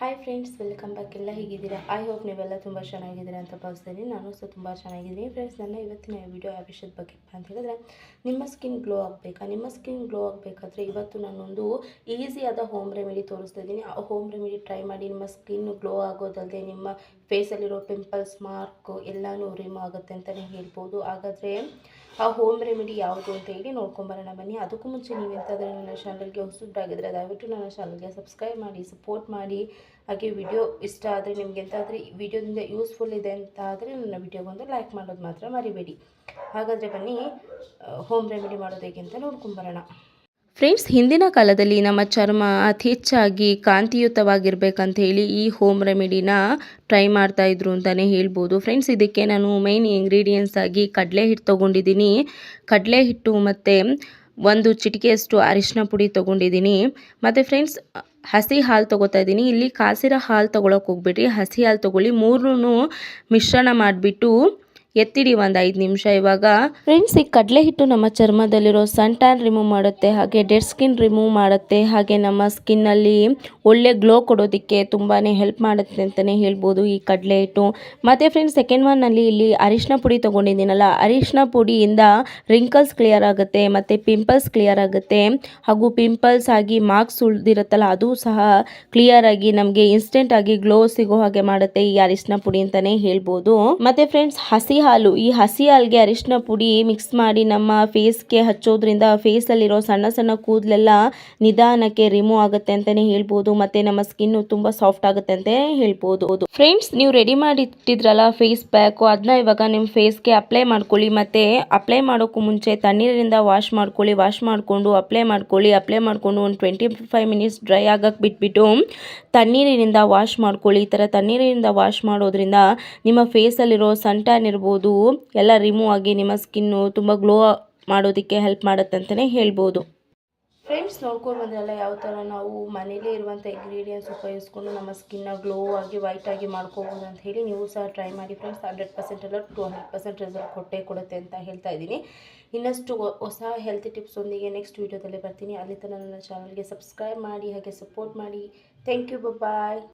Hi friends, welcome back. ಎಲ್ಲ ಹೇಗಿದ್ದೀರಾ? I hope ನೀವೆಲ್ಲ ತುಂಬ ಚೆನ್ನಾಗಿದ್ದೀರಾ ಅಂತ ಭಾವಿಸ್ತೀನಿ. ನಾನು ಸಹ ತುಂಬ ಚೆನ್ನಾಗಿದ್ದೀನಿ ಫ್ರೆಂಡ್ಸ್. ನನ್ನ ಇವತ್ತಿನ ವಿಡಿಯೋ ಯಾವ ವಿಷಯದ ಬಗ್ಗೆ ಅಂತ ಹೇಳಿದ್ರೆ, ನಿಮ್ಮ ಸ್ಕಿನ್ ಗ್ಲೋ ಆಗಬೇಕಾ? ನಿಮ್ಮ ಸ್ಕಿನ್ ಗ್ಲೋ ಆಗಬೇಕಾದ್ರೆ ಇವತ್ತು ನಾನೊಂದು ಈಸಿಯಾದ ಹೋಮ್ ರೆಮಿಡಿ ತೋರಿಸ್ತಾ ಇದ್ದೀನಿ. ಆ ಹೋಮ್ ರೆಮಿಡಿ ಟ್ರೈ ಮಾಡಿ ನಿಮ್ಮ ಸ್ಕಿನ್ ಗ್ಲೋ ಆಗೋದಲ್ಲದೆ ನಿಮ್ಮ ಫೇಸಲ್ಲಿರೋ ಪಿಂಪಲ್ಸ್, ಮಾರ್ಕ್ ಎಲ್ಲನೂ ರಿಮೂವ್ ಆಗುತ್ತೆ ಅಂತಲೇ ಹೇಳ್ಬೋದು. ಹಾಗಾದರೆ ಆ ಹೋಮ್ ರೆಮಿಡಿ ಯಾವುದು ಅಂತ ಹೇಳಿ ನೋಡ್ಕೊಂಬರೋಣ ಬನ್ನಿ. ಅದಕ್ಕೂ ಮುಂಚೆ ನೀವು ಎಂತಾದರೂ ನನ್ನ ಚಾನಲ್ಗೆ ಹೊಸದಾಗಿದ್ದರೆ ದಯವಿಟ್ಟು ನನ್ನ ಚಾನಲ್ಗೆ ಸಬ್ಸ್ಕ್ರೈಬ್ ಮಾಡಿ, ಸಪೋರ್ಟ್ ಮಾಡಿ. ಹಾಗೆ ವಿಡಿಯೋ ಇಷ್ಟ ಆದರೆ ನಿಮ್ಗೆ ಎಂತಾದರೆ ವಿಡಿಯೋದಿಂದ ಯೂಸ್ಫುಲ್ ಇದೆ ಅಂತ ಆದರೆ ನನ್ನ ವಿಡಿಯೋಗೊಂದು ಲೈಕ್ ಮಾಡೋದು ಮಾತ್ರ ಮರಿಬೇಡಿ. ಹಾಗಾದರೆ ಬನ್ನಿ ಹೋಮ್ ರೆಮಿಡಿ ಮಾಡೋದು ಹೇಗೆ ಅಂತ ನೋಡ್ಕೊಂಬರೋಣ. ಫ್ರೆಂಡ್ಸ್, ಹಿಂದಿನ ಕಾಲದಲ್ಲಿ ನಮ್ಮ ಚರ್ಮ ಅತಿ ಹೆಚ್ಚಾಗಿ ಕಾಂತಿಯುತವಾಗಿರ್ಬೇಕಂತ ಹೇಳಿ ಈ ಹೋಮ್ ರೆಮಿಡಿನ ಟ್ರೈ ಮಾಡ್ತಾ ಇದ್ರು ಅಂತಲೇ ಹೇಳ್ಬೋದು. ಫ್ರೆಂಡ್ಸ್, ಇದಕ್ಕೆ ನಾನು ಮೈನ್ ಇಂಗ್ರೀಡಿಯೆಂಟ್ಸ್ ಆಗಿ ಕಡಲೆ ಹಿಟ್ಟು ತೊಗೊಂಡಿದ್ದೀನಿ. ಕಡಲೆ ಹಿಟ್ಟು ಮತ್ತು ಒಂದು ಚಿಟಿಕೆಯಷ್ಟು ಅರಿಶಿನ ಪುಡಿ ತೊಗೊಂಡಿದ್ದೀನಿ. ಮತ್ತು ಫ್ರೆಂಡ್ಸ್, ಹಸಿ ಹಾಲು ತೊಗೋತಾ ಇದ್ದೀನಿ. ಇಲ್ಲಿ ಕಾಸಿರೋ ಹಾಲು ತೊಗೊಳಕ್ಕೆ ಹೋಗ್ಬಿಟ್ರಿ, ಹಸಿ ಹಾಲು ತೊಗೊಳ್ಳಿ. ಮೂರನ್ನೂ ಮಿಶ್ರಣ ಮಾಡಿಬಿಟ್ಟು ಎತ್ತಿಡಿ ಒಂದು 5 ನಿಮಿಷ. ಇವಾಗ ಫ್ರೆಂಡ್ಸ್, ಈ ಕಡಲೆ ಹಿಟ್ಟು ನಮ್ಮ ಚರ್ಮದಲ್ಲಿರೋ ಸನ್ ಟ್ಯಾನ್ ರಿಮೂವ್ ಮಾಡುತ್ತೆ, ಹಾಗೆ ಡೆಡ್ ಸ್ಕಿನ್ ರಿಮೂವ್ ಮಾಡುತ್ತೆ, ಹಾಗೆ ನಮ್ಮ ಸ್ಕಿನ್ನಲ್ಲಿ ಒಳ್ಳೆ ಗ್ಲೋ ಕೊಡೋದಕ್ಕೆ ತುಂಬಾ ಹೆಲ್ಪ್ ಮಾಡುತ್ತೆ ಅಂತಲೇ ಹೇಳ್ಬೋದು ಈ ಕಡಲೆ ಹಿಟ್ಟು. ಮತ್ತು ಫ್ರೆಂಡ್ಸ್, ಸೆಕೆಂಡ್ ಒನ್ನಲ್ಲಿ ಇಲ್ಲಿ ಅರಿಶಿನ ಪುಡಿ ತೊಗೊಂಡಿದ್ದೀನಲ್ಲ, ಅರಿಶಿನ ಪುಡಿಯಿಂದ ರಿಂಕಲ್ಸ್ ಕ್ಲಿಯರ್ ಆಗುತ್ತೆ ಮತ್ತು ಪಿಂಪಲ್ಸ್ ಕ್ಲಿಯರ್ ಆಗುತ್ತೆ. ಹಾಗೂ ಪಿಂಪಲ್ಸ್ ಆಗಿ ಮಾರ್ಕ್ಸ್ ಉಳಿದಿರುತ್ತಲ್ಲ ಅದು ಸಹ ಕ್ಲಿಯರ್ ಆಗಿ ನಮಗೆ ಇನ್ಸ್ಟೆಂಟ್ ಆಗಿ ಗ್ಲೋ ಸಿಗೋ ಹಾಗೆ ಮಾಡುತ್ತೆ ಈ ಅರಿಶಿನ ಪುಡಿ ಅಂತಲೇ ಹೇಳ್ಬೋದು. ಮತ್ತು ಫ್ರೆಂಡ್ಸ್, ಹಸಿ ಹಾಲು, ಈ ಹಸಿ ಹಾಲಿಗೆ ಅರಿಶಿನ ಪುಡಿ ಮಿಕ್ಸ್ ಮಾಡಿ ನಮ್ಮ ಫೇಸ್ಗೆ ಹಚ್ಚೋದ್ರಿಂದ ಫೇಸಲ್ಲಿರೋ ಸಣ್ಣ ಸಣ್ಣ ಕೂದಲೆಲ್ಲ ನಿಧಾನಕ್ಕೆ ರಿಮೂವ್ ಆಗುತ್ತೆ ಅಂತಲೇ ಹೇಳ್ಬೋದು. ಮತ್ತು ನಮ್ಮ ಸ್ಕಿನ್ನು ತುಂಬ ಸಾಫ್ಟ್ ಆಗುತ್ತೆ ಅಂತ ಹೇಳ್ಬೋದು. ಫ್ರೆಂಡ್ಸ್, ನೀವು ರೆಡಿ ಮಾಡಿ ಇಟ್ಟಿದ್ರಲ್ಲ ಫೇಸ್ ಪ್ಯಾಕು, ಅದನ್ನ ಇವಾಗ ನಿಮ್ಮ ಫೇಸ್ಗೆ ಅಪ್ಲೈ ಮಾಡ್ಕೊಳ್ಳಿ. ಮತ್ತು ಅಪ್ಲೈ ಮಾಡೋಕ್ಕೂ ಮುಂಚೆ ತಣ್ಣೀರಿಂದ ವಾಶ್ ಮಾಡ್ಕೊಳ್ಳಿ. ವಾಶ್ ಮಾಡಿಕೊಂಡು ಅಪ್ಲೈ ಮಾಡ್ಕೊಳ್ಳಿ. ಅಪ್ಲೈ ಮಾಡಿಕೊಂಡು ಒಂದು 25 ಮಿನಿಟ್ಸ್ ಡ್ರೈ ಆಗಕ್ಕೆ ಬಿಟ್ಬಿಟ್ಟು ತಣ್ಣೀರಿನಿಂದ ವಾಶ್ ಮಾಡ್ಕೊಳ್ಳಿ. ಈ ಥರ ತಣ್ಣೀರಿನಿಂದ ವಾಶ್ ಮಾಡೋದ್ರಿಂದ ನಿಮ್ಮ ಫೇಸಲ್ಲಿರೋ ಸನ್ ಟ್ಯಾನ್ ಇರ್ಬೋದು ಎಲ್ಲ ರಿಮೂವ್ ಆಗಿ ನಿಮ್ಮ ಸ್ಕಿನ್ನು ತುಂಬ ಗ್ಲೋ ಮಾಡೋದಕ್ಕೆ ಹೆಲ್ಪ್ ಮಾಡುತ್ತೆ ಅಂತಲೇ ಹೇಳ್ಬೋದು. ಫ್ರೆಂಡ್ಸ್, ನೋಡ್ಕೊಂಡು ಬಂದ್ರಲ್ಲ ಯಾವ ಥರ ನಾವು ಮನೇಲೇ ಇರುವಂಥ ಇಂಗ್ರೀಡಿಯೆಂಟ್ಸ್ ಉಪಯೋಗಿಸ್ಕೊಂಡು ನಮ್ಮ ಸ್ಕಿನ್ನ ಗ್ಲೋ ಆಗಿ ವೈಟ್ ಆಗಿ ಮಾಡ್ಕೋಬೋದು ಅಂತ ಹೇಳಿ ನೀವು ಸಹ ಟ್ರೈ ಮಾಡಿ ಫ್ರೆಂಡ್ಸ್. 100% ಅಲ್ಲ 200% ರಿಸಲ್ಟ್ ಕೊಡುತ್ತೆ ಅಂತ ಹೇಳ್ತಾ ಇದ್ದೀನಿ. ಇನ್ನಷ್ಟು ಹೊಸ ಹೆಲ್ತ್ ಟಿಪ್ಸ್ ಒಂದಿಗೆ ನೆಕ್ಸ್ಟ್ ವೀಡಿಯೋದಲ್ಲಿ ಬರ್ತೀನಿ. ಅಲ್ಲಿ ತನಕ ನನ್ನ ಚಾನಲ್ಗೆ ಸಬ್ಸ್ಕ್ರೈಬ್ ಮಾಡಿ, ಹಾಗೆ ಸಪೋರ್ಟ್ ಮಾಡಿ. Thank you, bye.